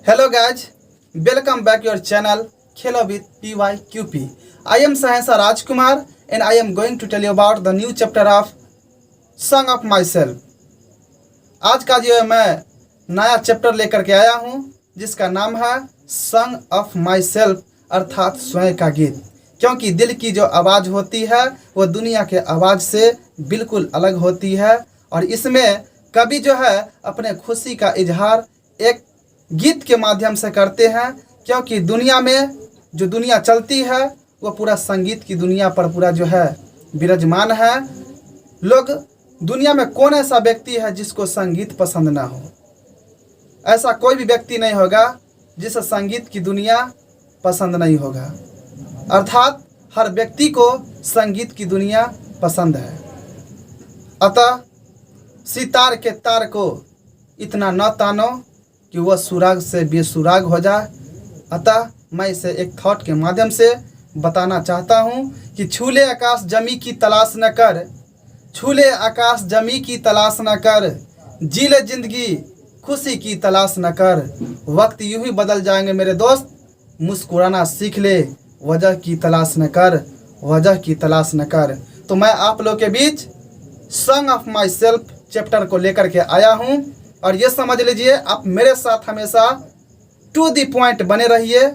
Hello guys, welcome back your channel Khelo with PYQP. I am Sahensa Rajkumar and I am going to tell you about the new chapter of Song of Myself. आज का जो मैं नया chapter लेकर के आया हूँ जिसका नाम है सॉन्ग ऑफ माई सेल्फ अर्थात स्वयं का गीत। क्योंकि दिल की जो आवाज़ होती है वो दुनिया के आवाज़ से बिल्कुल अलग होती है और इसमें कवि जो है अपने खुशी का इजहार एक गीत के माध्यम से करते हैं। क्योंकि दुनिया में जो दुनिया चलती है वो पूरा संगीत की दुनिया पर पूरा जो है विराजमान है। लोग दुनिया में कौन ऐसा व्यक्ति है जिसको संगीत पसंद ना हो? ऐसा कोई भी व्यक्ति नहीं होगा जिसे संगीत की दुनिया पसंद नहीं होगा। अर्थात हर व्यक्ति को संगीत की दुनिया पसंद है। अतः सितार के तार को इतना न तानो कि वह सुराग से बेसुराग हो जाए। अतः मैं इसे एक थॉट के माध्यम से बताना चाहता हूँ कि छूले आकाश जमी की तलाश न कर, छूले आकाश जमी की तलाश न कर, जी ले जिंदगी खुशी की तलाश न कर। वक्त यूं ही बदल जाएंगे मेरे दोस्त, मुस्कुराना सीख ले, वजह की तलाश न कर, वजह की तलाश न कर। तो मैं आप लोग के बीच song of myself chapter को लेकर के आया हूँ और ये समझ लीजिए आप मेरे साथ हमेशा टू दी पॉइंट बने रहिए।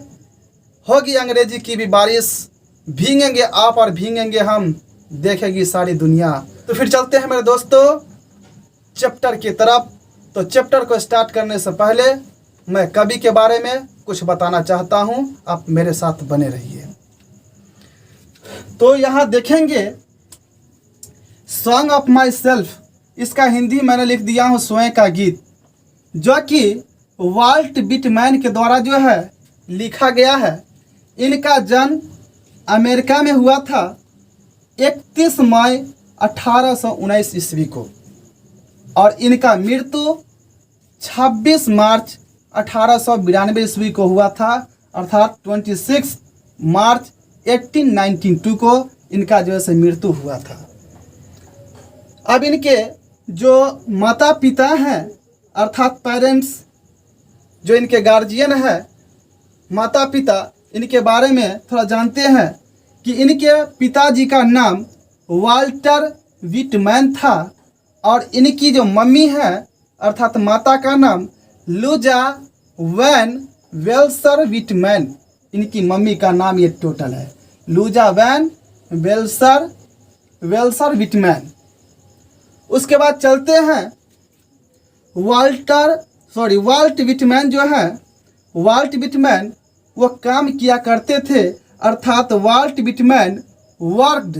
होगी अंग्रेजी की भी बारिश, भीगेंगे आप और भीगेंगे हम, देखेगी सारी दुनिया। तो फिर चलते हैं मेरे दोस्तों चैप्टर की तरफ। तो चैप्टर को स्टार्ट करने से पहले मैं कवि के बारे में कुछ बताना चाहता हूं, आप मेरे साथ बने रहिए। तो यहाँ देखेंगे सॉन्ग ऑफ माई सेल्फ, इसका हिंदी मैंने लिख दिया हूँ स्वयं का गीत, जो कि वाल्ट विटमैन के द्वारा जो है लिखा गया है। इनका जन्म अमेरिका में हुआ था 31 मई 1819 ईस्वी को और इनका मृत्यु 26 मार्च 1892 ईस्वी को हुआ था। अर्थात 26 मार्च 1892 को इनका जो है मृत्यु हुआ था। अब इनके जो माता पिता हैं अर्थात पेरेंट्स, जो इनके गार्जियन है, माता पिता, इनके बारे में थोड़ा जानते हैं कि इनके पिताजी का नाम वाल्टर विटमैन था और इनकी जो मम्मी है अर्थात माता का नाम लूजा वैन वेल्सर विटमैन। इनकी मम्मी का नाम ये टोटल है लूजा वैन वेल्सर विटमैन। उसके बाद चलते हैं वाल्ट विटमैन जो है, वाल्ट विटमैन वो काम किया करते थे। अर्थात Walt Whitman worked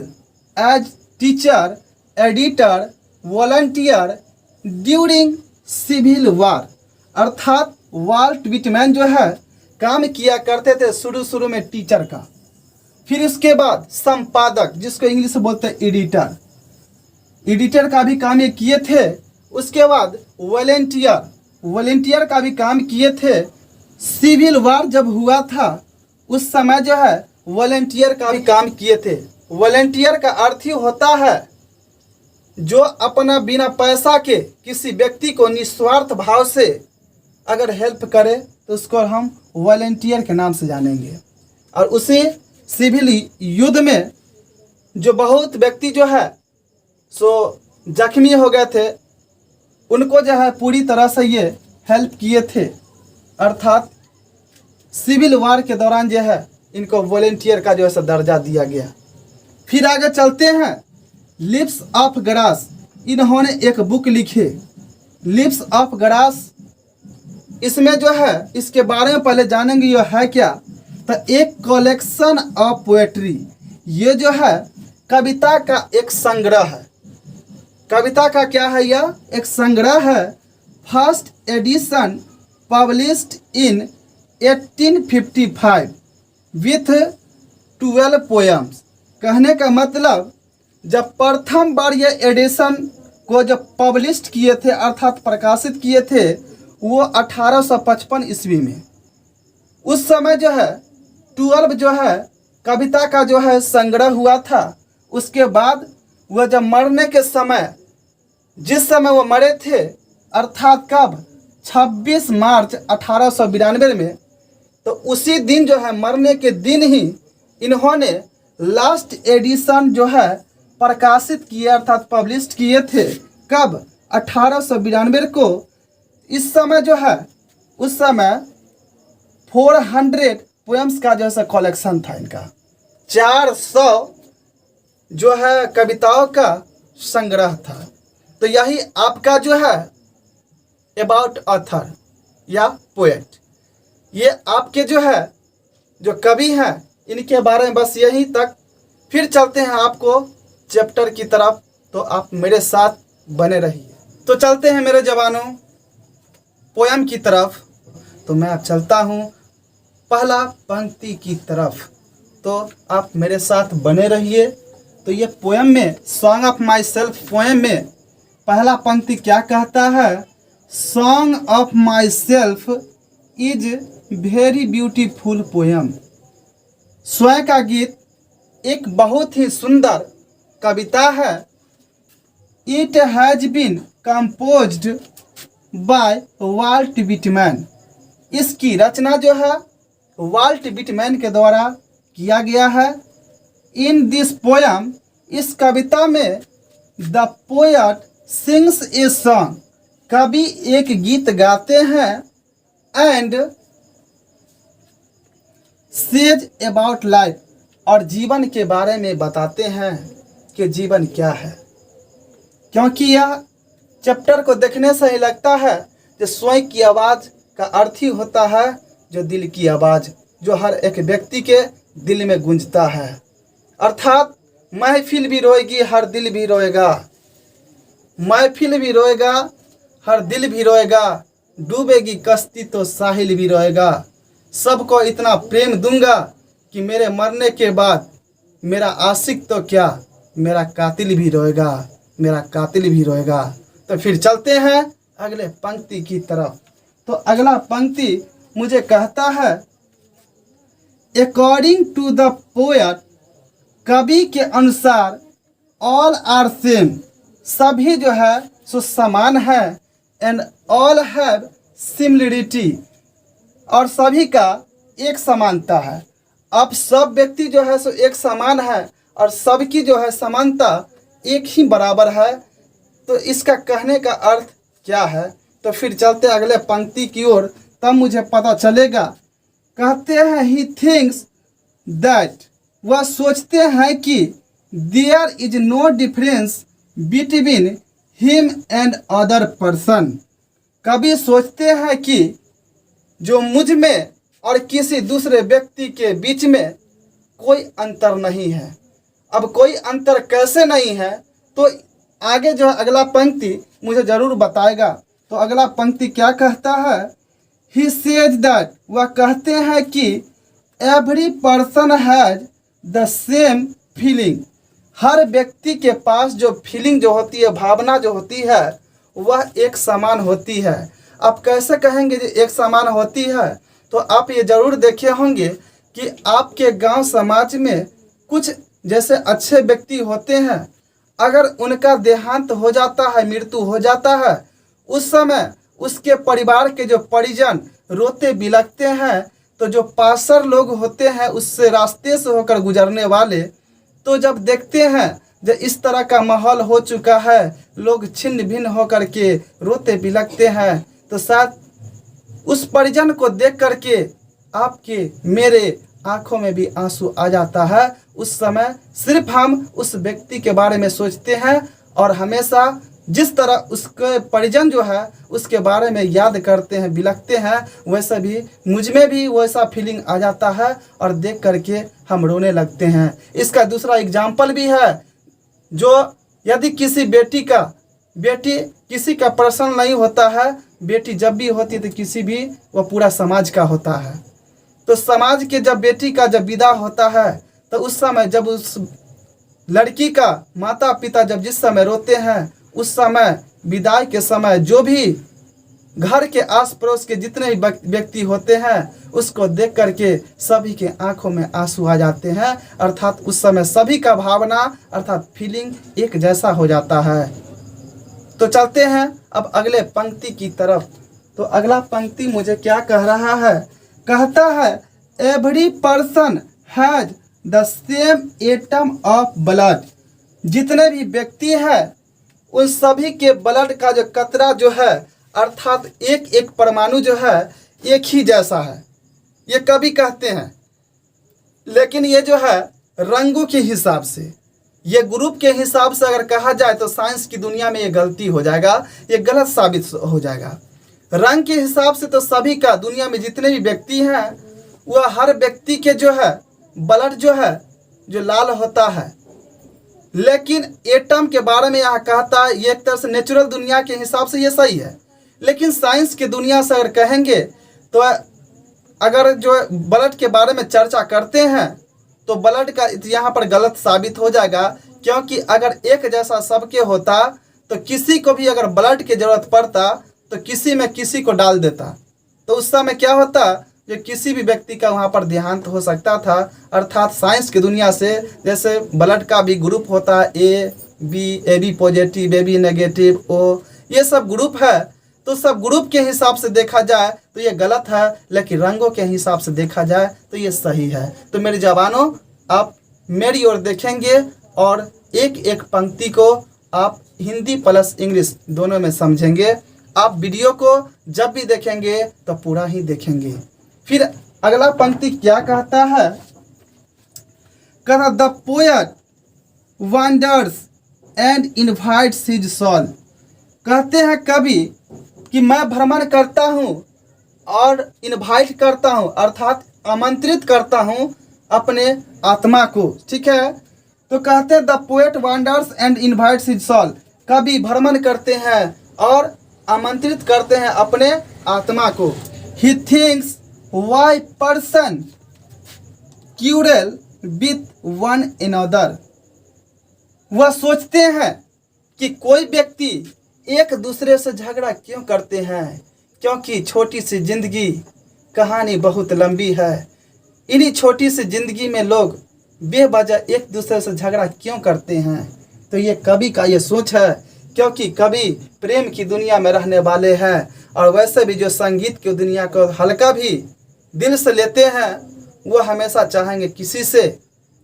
as teacher, editor, volunteer during civil war. अर्थात वाल्ट विटमैन जो है काम किया करते थे शुरू में टीचर का, फिर इसके बाद संपादक जिसको इंग्लिश में बोलते हैं एडिटर का भी काम ये किए थे। उसके बाद वॉलंटियर का भी काम किए थे। सिविल वार जब हुआ था उस समय जो है वॉलंटियर का भी काम किए थे। वॉलंटियर का अर्थ ही होता है जो अपना बिना पैसा के किसी व्यक्ति को निस्वार्थ भाव से अगर हेल्प करे तो उसको हम वॉलंटियर के नाम से जानेंगे। और उसी सिविल युद्ध में जो बहुत व्यक्ति जो है सो जख्मी हो गए थे, उनको जो है पूरी तरह से ये हेल्प किए थे। अर्थात सिविल वार के दौरान जो है इनको वॉलंटियर का जो है दर्जा दिया गया। फिर आगे चलते हैं लिप्स ऑफ ग्रास। इन्होंने एक बुक लिखी लिप्स ऑफ ग्रास। इसमें जो है इसके बारे में पहले जानेंगे ये है क्या। तो एक कलेक्शन ऑफ पोएट्री, ये जो है कविता का एक संग्रह है। कविता का क्या है? यह एक संग्रह है। First edition published in 1855 with 12 poems. कहने का मतलब जब प्रथम बार ये एडिशन को जब पब्लिश्ड किए थे अर्थात प्रकाशित किए थे वो 1855 ईस्वी में। उस समय जो है 12 जो है कविता का जो है संग्रह हुआ था। उसके बाद वह जब मरने के समय, जिस समय वो मरे थे अर्थात कब 26 मार्च 1892 में, तो उसी दिन जो है, मरने के दिन ही इन्होंने लास्ट एडिशन जो है प्रकाशित किए, अर्थात पब्लिश किए थे। कब? 1892 को। इस समय जो है, उस समय 400 पोएम्स का जो है कलेक्शन था इनका। 400 जो है कविताओं का संग्रह था। तो यही आपका जो है अबाउट ऑथर या पोएट, ये आपके जो है जो कवि हैं इनके बारे में बस यहीं तक। फिर चलते हैं आपको चैप्टर की तरफ, तो आप मेरे साथ बने रहिए। तो चलते हैं मेरे जवानों पोएम की तरफ। तो मैं अब चलता हूँ पहला पंक्ति की तरफ, तो आप मेरे साथ बने रहिए। तो ये पोएम में, song of myself poem में पहला पंक्ति क्या कहता है? Song of myself is very beautiful poem. स्वयं का गीत एक बहुत ही सुंदर कविता है। It has been composed by Walt Whitman. इसकी रचना जो है वाल्ट विटमैन के द्वारा किया गया है। इन दिस पोएम, इस कविता में the poet sings a song, कवि एक गीत गाते हैं, एंड सेज अबाउट लाइफ, और जीवन के बारे में बताते हैं कि जीवन क्या है। क्योंकि यह चैप्टर को देखने से ही लगता है कि स्वयं की आवाज़ का अर्थ ही होता है जो दिल की आवाज़, जो हर एक व्यक्ति के दिल में गूंजता है। अर्थात महफिल भी रोएगी, हर दिल भी रोएगा। महफिल भी रोएगा, हर दिल भी रोएगा। डूबेगी कश्ती तो साहिल भी रोएगा। सबको इतना प्रेम दूंगा कि मेरे मरने के बाद मेरा आशिक तो क्या, मेरा कातिल भी रोएगा, मेरा कातिल भी रोएगा। तो फिर चलते हैं अगले पंक्ति की तरफ। तो अगला पंक्ति मुझे कहता है, अकॉर्डिंग टू द पोएट, कवि के अनुसार ऑल आर सेम, सभी जो है सो समान है, एंड ऑल हैव सिमिलरिटी, और सभी का एक समानता है। अब सब व्यक्ति जो है सो एक समान है और सबकी जो है समानता एक ही बराबर है। तो इसका कहने का अर्थ क्या है? तो फिर चलते अगले पंक्ति की ओर, तब मुझे पता चलेगा। कहते हैं ही थिंक्स दैट, वह सोचते हैं कि there is no difference between him and other person. कभी सोचते हैं कि जो मुझ में और किसी दूसरे व्यक्ति के बीच में कोई अंतर नहीं है। अब कोई अंतर कैसे नहीं है, तो आगे जो अगला पंक्ति मुझे ज़रूर बताएगा। तो अगला पंक्ति क्या कहता है? ही सेज दैट, वह कहते हैं कि every person has the same feeling, हर व्यक्ति के पास जो फीलिंग जो होती है, भावना जो होती है, वह एक समान होती है। आप कैसे कहेंगे कि एक समान होती है? तो आप ये ज़रूर देखे होंगे कि आपके गांव समाज में कुछ जैसे अच्छे व्यक्ति होते हैं, अगर उनका देहांत हो जाता है, मृत्यु हो जाता है, उस समय उसके परिवार के जो परिजन रोते बिलखते हैं। तो जो पासर लोग होते हैं, उससे रास्ते से होकर गुजरने वाले, तो जब देखते हैं जब इस तरह का माहौल हो चुका है, लोग छिन्न भिन्न होकर के रोते बिलखते हैं, तो शायद उस परिजन को देख करके आपके मेरे आंखों में भी आंसू आ जाता है। उस समय सिर्फ हम उस व्यक्ति के बारे में सोचते हैं और हमेशा जिस तरह उसके परिजन जो है उसके बारे में याद करते हैं, बिलखते हैं, वैसे भी मुझ में भी वैसा फीलिंग आ जाता है और देख करके हम रोने लगते हैं। इसका दूसरा एग्जाम्पल भी है, जो यदि किसी बेटी किसी का पर्सन नहीं होता है, बेटी जब भी होती है तो किसी भी वह पूरा समाज का होता है। तो समाज के जब बेटी का जब विदा होता है, तो उस समय जब उस लड़की का माता पिता जब जिस समय रोते हैं, उस समय विदाई के समय जो भी घर के आस पड़ोस के जितने भी व्यक्ति होते हैं, उसको देख करके सभी के आंखों में आंसू आ जाते हैं। अर्थात उस समय सभी का भावना अर्थात फीलिंग एक जैसा हो जाता है। तो चलते हैं अब अगले पंक्ति की तरफ। तो अगला पंक्ति मुझे क्या कह रहा है, कहता है every person has the same atom of blood. जितने भी व्यक्ति हैं उन सभी के ब्लड का जो कतरा जो है अर्थात एक एक परमाणु जो है एक ही जैसा है, ये कवि कहते हैं। लेकिन ये जो है रंगों के हिसाब से, ये ग्रुप के हिसाब से अगर कहा जाए तो साइंस की दुनिया में ये गलती हो जाएगा, ये गलत साबित हो जाएगा। रंग के हिसाब से तो सभी का दुनिया में जितने भी व्यक्ति हैं वह हर व्यक्ति के जो है ब्लड जो है जो लाल होता है। लेकिन एटम के बारे में यहाँ कहता है ये एक तरह से नेचुरल दुनिया के हिसाब से ये सही है, लेकिन साइंस की दुनिया से अगर कहेंगे तो अगर जो ब्लड के बारे में चर्चा करते हैं तो ब्लड का यहाँ पर गलत साबित हो जाएगा। क्योंकि अगर एक जैसा सबके होता तो किसी को भी अगर ब्लड की जरूरत पड़ता तो किसी में किसी को डाल देता, तो उस समय क्या होता, जो किसी भी व्यक्ति का वहाँ पर देहांत हो सकता था। अर्थात साइंस की दुनिया से जैसे ब्लड का भी ग्रुप होता है A B positive, A B negative, O, ये सब ग्रुप है। तो सब ग्रुप के हिसाब से देखा जाए तो ये गलत है, लेकिन रंगों के हिसाब से देखा जाए तो ये सही है। तो मेरे जवानों, आप मेरी ओर देखेंगे और एक एक पंक्ति को आप हिंदी प्लस इंग्लिश दोनों में समझेंगे। आप वीडियो को जब भी देखेंगे तो पूरा ही देखेंगे। फिर अगला पंक्ति क्या कहता है, कहता the poet wonders and invites his soul. कहते हैं कवि कि मैं भ्रमण करता हूँ और इनवाइट करता हूँ अर्थात आमंत्रित करता हूँ अपने आत्मा को। ठीक है, तो कहते हैं the poet wonders and invites his soul. कवि भ्रमण करते हैं और आमंत्रित करते हैं अपने आत्मा को। He thinks why person quarrel with one another. वह सोचते हैं कि कोई व्यक्ति एक दूसरे से झगड़ा क्यों करते हैं, क्योंकि छोटी सी जिंदगी, कहानी बहुत लंबी है। इन्हीं छोटी सी जिंदगी में लोग बेवजह एक दूसरे से झगड़ा क्यों करते हैं। तो ये कवि का ये सोच है, क्योंकि कवि प्रेम की दुनिया में रहने वाले हैं और वैसे भी जो संगीत की दुनिया को हल्का भी दिल से लेते हैं वो हमेशा चाहेंगे किसी से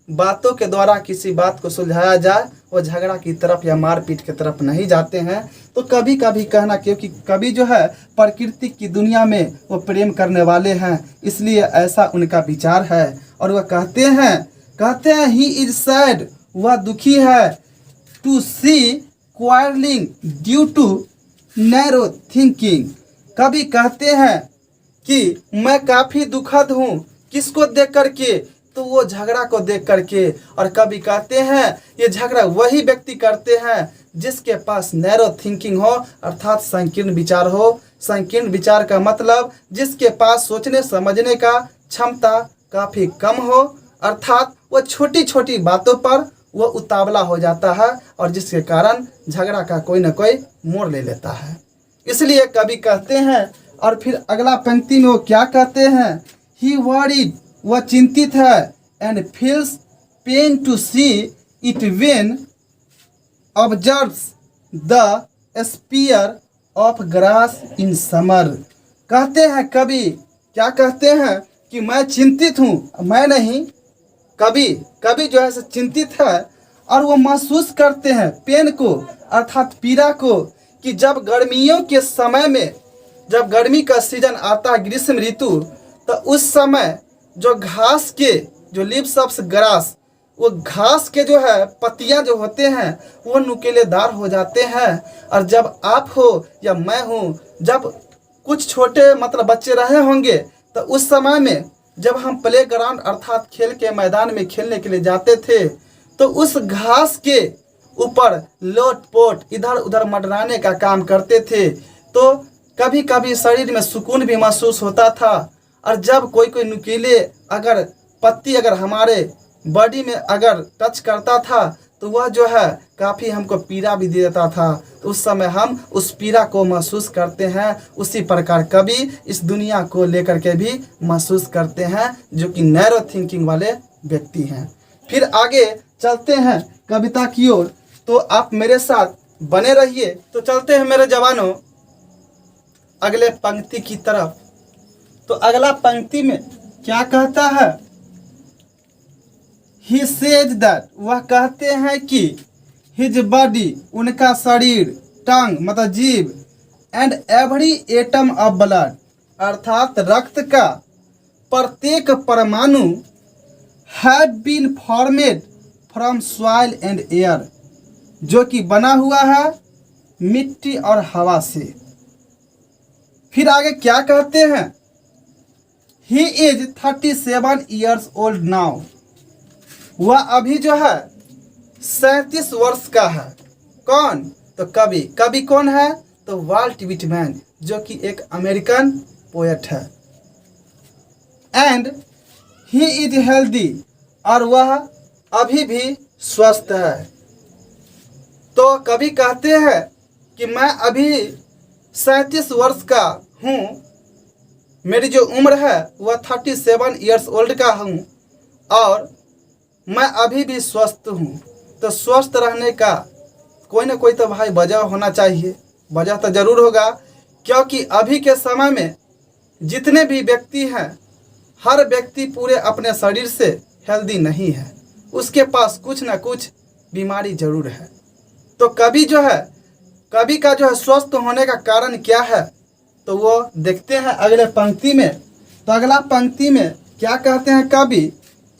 बातों के द्वारा किसी बात को सुलझाया जाए, वो झगड़ा की तरफ या मारपीट की तरफ नहीं जाते हैं। तो कभी कभी कहना, क्योंकि कवि जो है प्रकृति की दुनिया में वो प्रेम करने वाले हैं, इसलिए ऐसा उनका विचार है। और वह कहते हैं ही इज सैड, वह दुखी है, to see quarrelling due to narrow thinking. कभी कहते हैं कि मैं काफ़ी दुखद हूँ, किसको देख करके, तो वो झगड़ा को देख करके। और कभी कहते हैं ये झगड़ा वही व्यक्ति करते हैं जिसके पास नैरो थिंकिंग हो अर्थात संकीर्ण विचार हो। संकीर्ण विचार का मतलब जिसके पास सोचने समझने का क्षमता काफ़ी कम हो, अर्थात वो छोटी छोटी बातों पर वो उतावला हो जाता है और जिसके कारण झगड़ा का कोई ना कोई मोड़ ले लेता है। इसलिए कवि कहते हैं। और फिर अगला पंक्ति में वो क्या कहते हैं, ही वरीड, वह चिंतित है, and feels pain to see it when observes the spear of grass in summer. कहते हैं कवि, क्या कहते हैं कि मैं चिंतित हूँ, मैं नहीं, कवि जो है चिंतित है और वो महसूस करते हैं पेन को अर्थात पीड़ा को, कि जब गर्मियों के समय में, जब गर्मी का सीजन आता है, ग्रीष्म ऋतु, तो उस समय जो घास के जो लीव्स ऑफ ग्रास, वो घास के जो है पत्तियां जो होते हैं वो नुकीलेदार हो जाते हैं। और जब आप हो या मैं हूँ, जब कुछ छोटे मतलब बच्चे रहे होंगे तो उस समय में जब हम प्ले ग्राउंड अर्थात खेल के मैदान में खेलने के लिए जाते थे तो उस घास के ऊपर लोट पोट इधर उधर मंडराने का काम करते थे। तो कभी कभी शरीर में सुकून भी महसूस होता था। और जब कोई नुकीले अगर पत्ती अगर हमारे बॉडी में अगर टच करता था तो वह जो है काफ़ी हमको पीड़ा भी दे देता था। तो उस समय हम उस पीड़ा को महसूस करते हैं। उसी प्रकार कवि इस दुनिया को लेकर के भी महसूस करते हैं, जो कि नैरो थिंकिंग वाले व्यक्ति हैं। फिर आगे चलते हैं कविता की ओर, तो आप मेरे साथ बने रहिए। तो चलते हैं मेरे जवानों अगले पंक्ति की तरफ। तो अगला पंक्ति में क्या कहता है? ही सेज दैट, वह कहते हैं कि हिज बॉडी, उनका शरीर, टंग मतलब जीभ, and every atom of blood, अर्थात रक्त का प्रत्येक परमाणु, have been formed from soil and air, जो कि बना हुआ है मिट्टी और हवा से। फिर आगे क्या कहते हैं? He is 37 years old now, वह अभी जो है 37 वर्ष का है। कौन? तो कवि। कवि कौन है? तो वाल्ट विटमैन, जो कि एक अमेरिकन पोएट है। एंड ही इज हेल्दी, और वह अभी भी स्वस्थ है। तो कवि कहते हैं कि मैं अभी 37 वर्ष का हूँ, मेरी जो उम्र है वह 37 ईयर्स ओल्ड का हूँ, और मैं अभी भी स्वस्थ हूँ। तो स्वस्थ रहने का कोई ना कोई तो भाई वजह होना चाहिए। वजह तो ज़रूर होगा, क्योंकि अभी के समय में जितने भी व्यक्ति हैं, हर व्यक्ति पूरे अपने शरीर से हेल्दी नहीं है, उसके पास कुछ ना कुछ बीमारी ज़रूर है। तो कवि जो है, कवि का जो है स्वस्थ होने का कारण क्या है, तो वो देखते हैं अगले पंक्ति में। तो अगला पंक्ति में क्या कहते हैं कवि?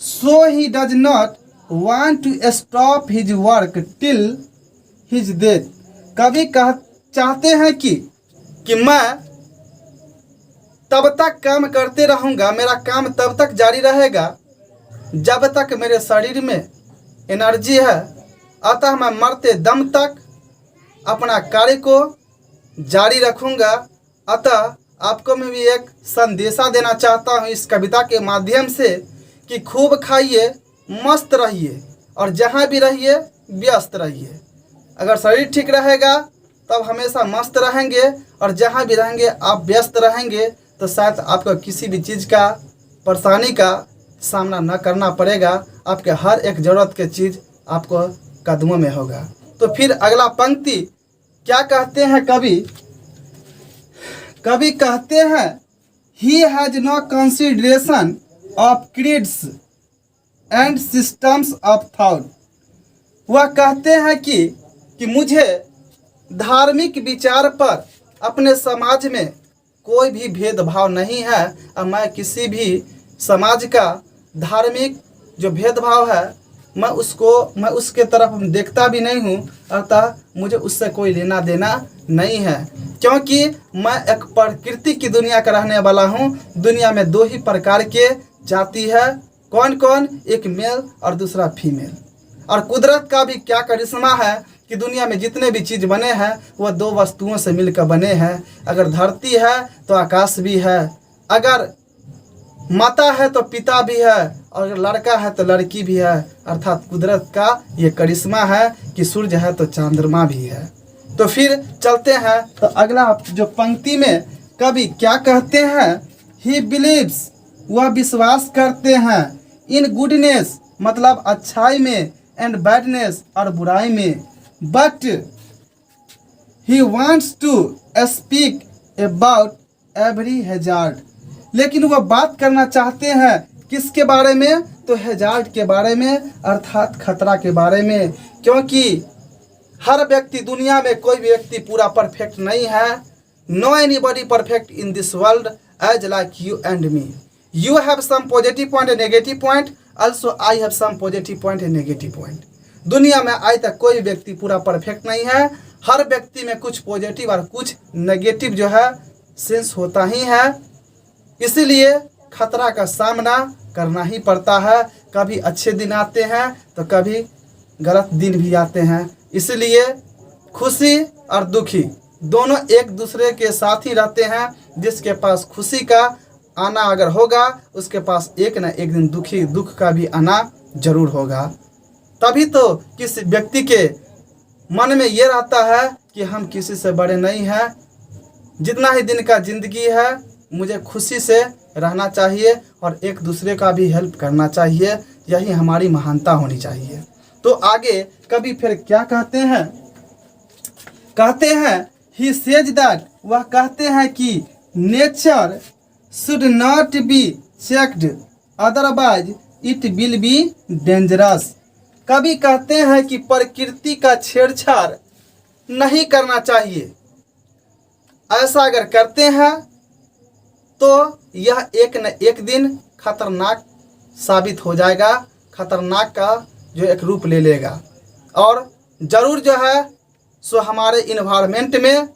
So he does not want to stop his work till his death. कवि चाहते हैं कि मैं तब तक काम करते रहूँगा, मेरा काम तब तक जारी रहेगा जब तक मेरे शरीर में एनर्जी है। अतः मैं मरते दम तक अपना कार्य को जारी रखूँगा। अतः आपको मैं भी एक संदेशा देना चाहता हूँ इस कविता के माध्यम से कि खूब खाइए, मस्त रहिए, और जहाँ भी रहिए व्यस्त रहिए। अगर शरीर ठीक रहेगा तब हमेशा मस्त रहेंगे, और जहाँ भी रहेंगे आप व्यस्त रहेंगे तो शायद आपको किसी भी चीज़ का परेशानी का सामना न करना पड़ेगा। आपके हर एक ज़रूरत की चीज़ आपको कदमों में होगा। तो फिर अगला पंक्ति क्या कहते हैं कवि? कवि कहते हैं he has no consideration of creeds and systems of thought. वह कहते हैं कि मुझे धार्मिक विचार पर अपने समाज में कोई भी भेदभाव नहीं है, और मैं किसी भी समाज का धार्मिक जो भेदभाव है मैं उसके तरफ देखता भी नहीं हूँ। अतः मुझे उससे कोई लेना देना नहीं है, क्योंकि मैं एक प्रकृति की दुनिया का रहने वाला हूँ। दुनिया में दो ही प्रकार के जाति है। कौन कौन? एक मेल और दूसरा फीमेल। और कुदरत का भी क्या करिश्मा है कि दुनिया में जितने भी चीज़ बने हैं वह दो वस्तुओं से मिलकर बने हैं। अगर धरती है तो आकाश भी है, अगर माता है तो पिता भी है, और अगर लड़का है तो लड़की भी है। अर्थात कुदरत का ये करिश्मा है कि सूर्य है तो चंद्रमा भी है। तो फिर चलते हैं तो अगला जो पंक्ति में कवि क्या कहते हैं? ही बिलीव्स, वह विश्वास करते हैं, इन गुडनेस मतलब अच्छाई में, एंड बैडनेस और बुराई में, but he wants to speak about every hazard. लेकिन वह बात करना चाहते हैं किसके बारे में? तो हैजार्ड के बारे में, अर्थात खतरा के बारे में। क्योंकि हर व्यक्ति, दुनिया में कोई भी व्यक्ति पूरा परफेक्ट नहीं है। No anybody perfect in this world as like you and me. You have some positive point and negative point. Also, I have some positive point and negative point. दुनिया में आज तक कोई व्यक्ति पूरा परफेक्ट नहीं है। हर व्यक्ति में कुछ पॉजिटिव और कुछ नेगेटिव जो है सेंस होता ही है। इसीलिए खतरा का सामना करना ही पड़ता है। कभी अच्छे दिन आते हैं तो कभी गलत दिन भी आते हैं। इसलिए खुशी और दुखी दोनों एक दूसरे के साथ ही रहते हैं। जिसके पास खुशी का आना अगर होगा, उसके पास एक न एक दिन दुख का भी आना जरूर होगा। तभी तो किसी व्यक्ति के मन में ये रहता है कि हम किसी से बड़े नहीं हैं, जितना ही दिन का ज़िंदगी है मुझे खुशी से रहना चाहिए और एक दूसरे का भी हेल्प करना चाहिए। यही हमारी महानता होनी चाहिए। तो आगे कभी फिर क्या कहते हैं? कहते हैं ही सेज दैट, वह कहते हैं कि nature should not be checked otherwise it will be dangerous. कभी कहते हैं कि प्रकृति का छेड़छाड़ नहीं करना चाहिए, ऐसा अगर करते हैं तो यह एक न एक दिन खतरनाक साबित हो जाएगा, खतरनाक का जो एक रूप ले लेगा और ज़रूर जो है सो हमारे इन्वायरमेंट में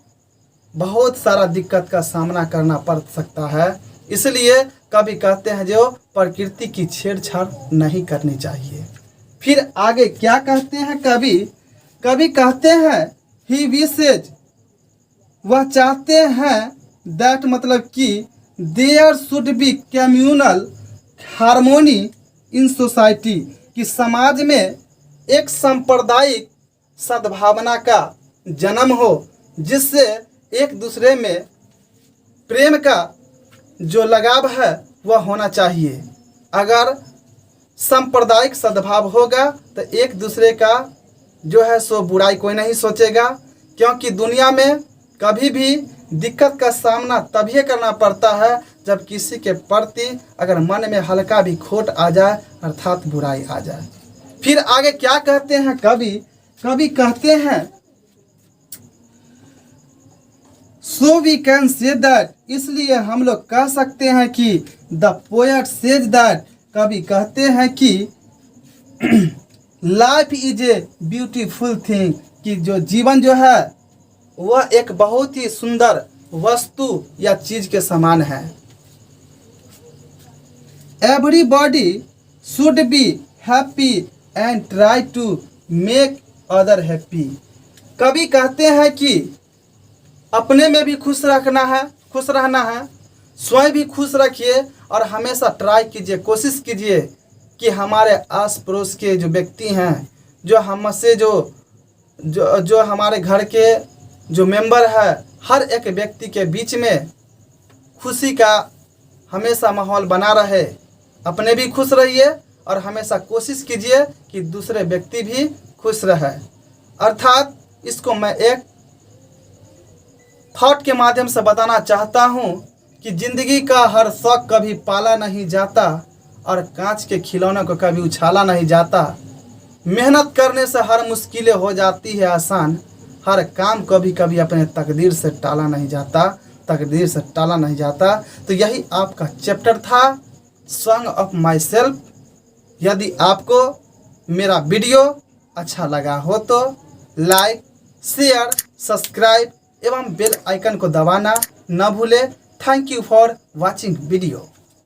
बहुत सारा दिक्कत का सामना करना पड़ सकता है। इसलिए कभी कहते हैं जो प्रकृति की छेड़छाड़ नहीं करनी चाहिए। फिर आगे क्या कहते हैं, कभी कहते हैं ही विशेज, वह चाहते हैं दैट मतलब कि there should be communal harmony in society, कि समाज में एक सांप्रदायिक सद्भावना का जन्म हो जिससे एक दूसरे में प्रेम का जो लगाव है वह होना चाहिए। अगर सांप्रदायिक सद्भाव होगा तो एक दूसरे का जो है सो बुराई कोई नहीं सोचेगा, क्योंकि दुनिया में कभी भी दिक्कत का सामना तभी करना पड़ता है जब किसी के प्रति अगर मन में हल्का भी खोट आ जाए अर्थात बुराई आ जाए। फिर आगे क्या कहते हैं, कभी कहते हैं so we can say that, इसलिए हम लोग कह सकते हैं कि द पोएट सेज दैट, कभी कहते हैं कि life is a beautiful thing, कि जो जीवन जो है वह एक बहुत ही सुंदर वस्तु या चीज के समान है। Everybody should be happy and try to make other happy. कभी कहते हैं कि अपने में भी खुश रहना है, स्वयं भी खुश रखिए और हमेशा ट्राई कीजिए, कोशिश कीजिए कि हमारे आस पड़ोस के जो व्यक्ति हैं, जो हमसे जो हमारे घर के जो मेंबर है, हर एक व्यक्ति के बीच में खुशी का हमेशा माहौल बना रहे। अपने भी खुश रहिए और हमेशा कोशिश कीजिए कि दूसरे व्यक्ति भी खुश रहे। अर्थात इसको मैं एक थॉट के माध्यम से बताना चाहता हूँ कि ज़िंदगी का हर शौक कभी पाला नहीं जाता और कांच के खिलौनों को कभी उछाला नहीं जाता। मेहनत करने से हर मुश्किलें हो जाती है आसान, हर काम कभी कभी अपने तकदीर से टाला नहीं जाता। तो यही आपका चैप्टर था सॉन्ग ऑफ माई सेल्फ। यदि आपको मेरा वीडियो अच्छा लगा हो तो लाइक, शेयर, सब्सक्राइब एवं बेल आइकन को दबाना न भूले। Thank you for watching video.